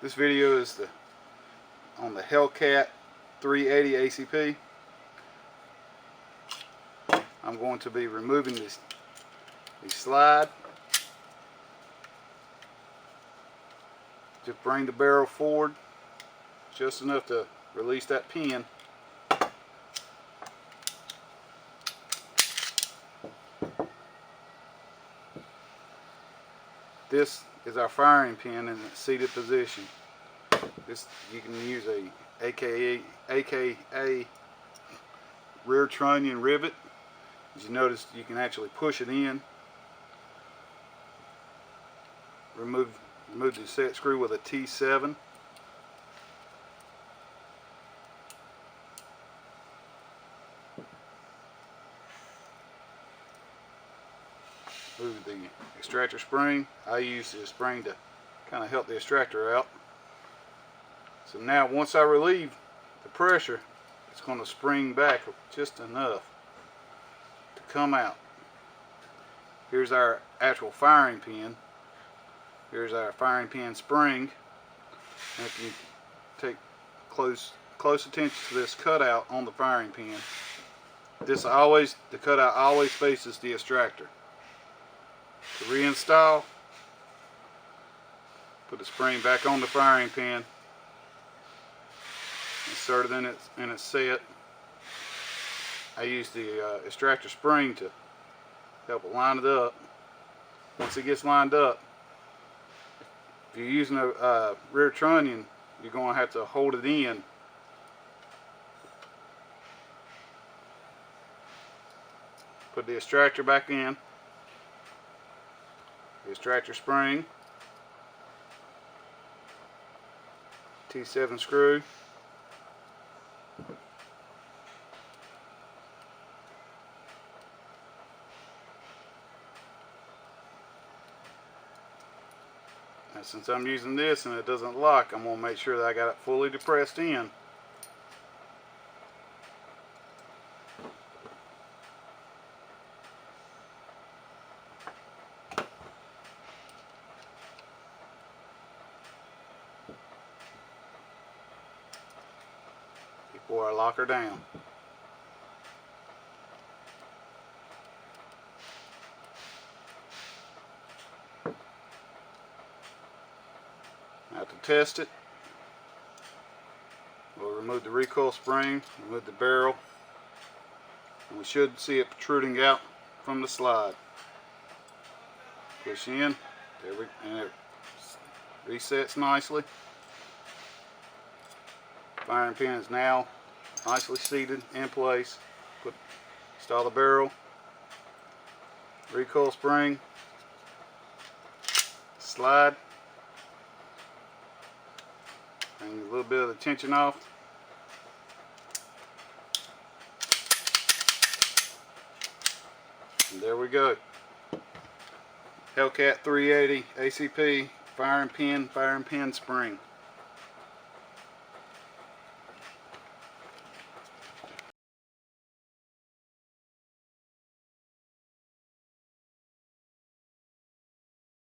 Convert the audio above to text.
This video is on the Hellcat 380 ACP. I'm going to be removing the slide. Just bring the barrel forward just enough to release that pin. This is our firing pin in its seated position. This, you can use a AKA rear trunnion rivet. As you notice, you can actually push it in. Remove the set screw with a T7. Move the extractor spring. I use the spring to kind of help the extractor out. So now once I relieve the pressure, it's going to spring back just enough to come out. Here's our actual firing pin. Here's our firing pin spring. And if you take close attention to this cutout on the firing pin, the cutout always faces the extractor. To reinstall, put the spring back on the firing pin, insert it in its set. I use the extractor spring to help it line it up. Once it gets lined up, if you're using a rear trunnion, you're going to have to hold it in. Put the extractor back in. The extractor spring, T7 screw, and since I'm using this and it doesn't lock, I'm going to make sure that I got it fully depressed in. Before I lock her down. Now to test it, we'll remove the recoil spring, remove the barrel, and we should see it protruding out from the slide. Push in, and it resets nicely. Firing pin is now nicely seated in place. Install the barrel, recoil spring, slide, and a little bit of the tension off. And there we go. Hellcat 380 ACP firing pin spring.